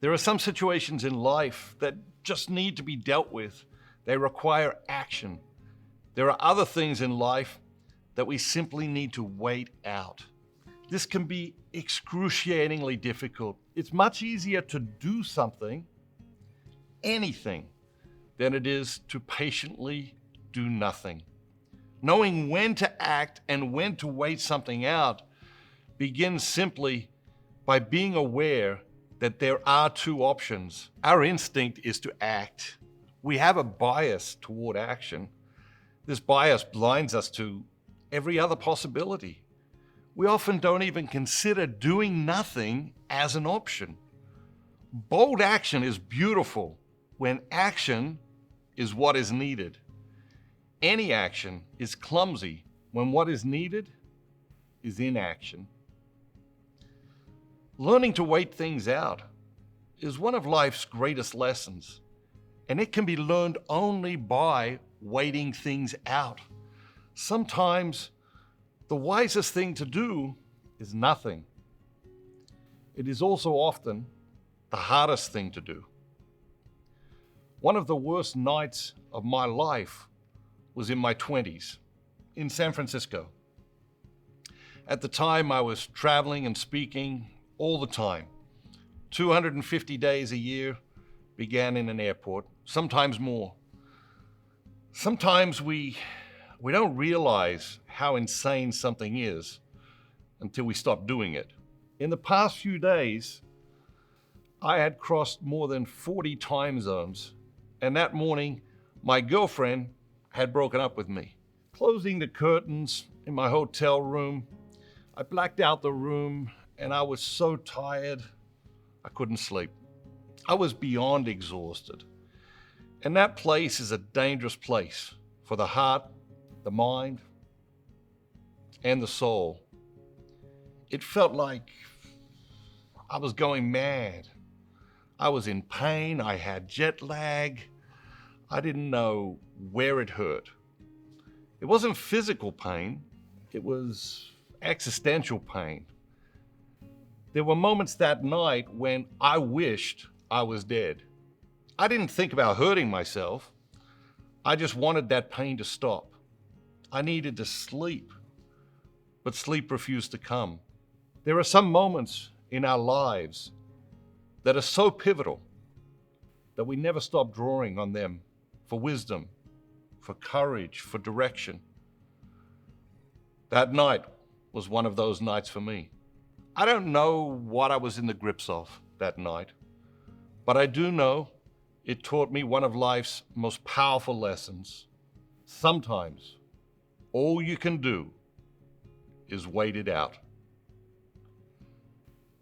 There are some situations in life that just need to be dealt with. They require action. There are other things in life that we simply need to wait out. This can be excruciatingly difficult. It's much easier to do something, anything, than it is to patiently do nothing. Knowing when to act and when to wait something out begins simply by being aware that there are two options. Our instinct is to act. We have a bias toward action. This bias blinds us to every other possibility. We often don't even consider doing nothing as an option. Bold action is beautiful when action is what is needed. Any action is clumsy when what is needed is inaction. Learning to wait things out is one of life's greatest lessons, and it can be learned only by waiting things out. Sometimes the wisest thing to do is nothing. It is also often the hardest thing to do. One of the worst nights of my life was in my 20s in San Francisco. At the time, I was traveling and speaking all the time. 250 days a year began in an airport, sometimes more. Sometimes we don't realize how insane something is until we stop doing it. In the past few days, I had crossed more than 40 time zones, and that morning, my girlfriend had broken up with me. Closing the curtains in my hotel room, I blacked out the room, and I was so tired, I couldn't sleep. I was beyond exhausted. And that place is a dangerous place for the heart, the mind, and the soul. It felt like I was going mad. I was in pain, I had jet lag. I didn't know where it hurt. It wasn't physical pain, it was existential pain. There were moments that night when I wished I was dead. I didn't think about hurting myself. I just wanted that pain to stop. I needed to sleep, but sleep refused to come. There are some moments in our lives that are so pivotal that we never stop drawing on them for wisdom, for courage, for direction. That night was one of those nights for me. I don't know what I was in the grips of that night, but I do know it taught me one of life's most powerful lessons. Sometimes all you can do is wait it out.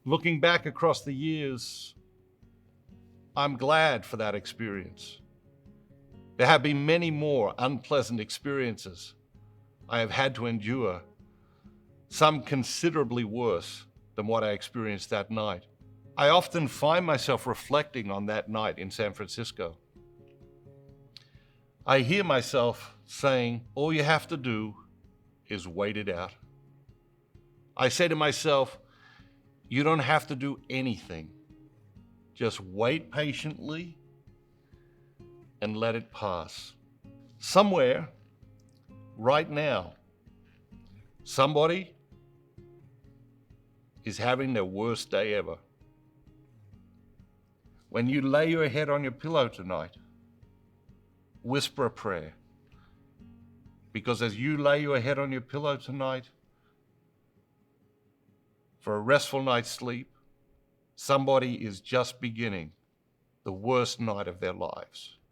Looking back across the years, I'm glad for that experience. There have been many more unpleasant experiences I have had to endure, some considerably worse than what I experienced that night. I often find myself reflecting on that night in San Francisco. I hear myself saying, all you have to do is wait it out. I say to myself, you don't have to do anything. Just wait patiently and let it pass. Somewhere, right now, somebody is having their worst day ever. When you lay your head on your pillow tonight, whisper a prayer. Because as you lay your head on your pillow tonight, for a restful night's sleep, somebody is just beginning the worst night of their lives.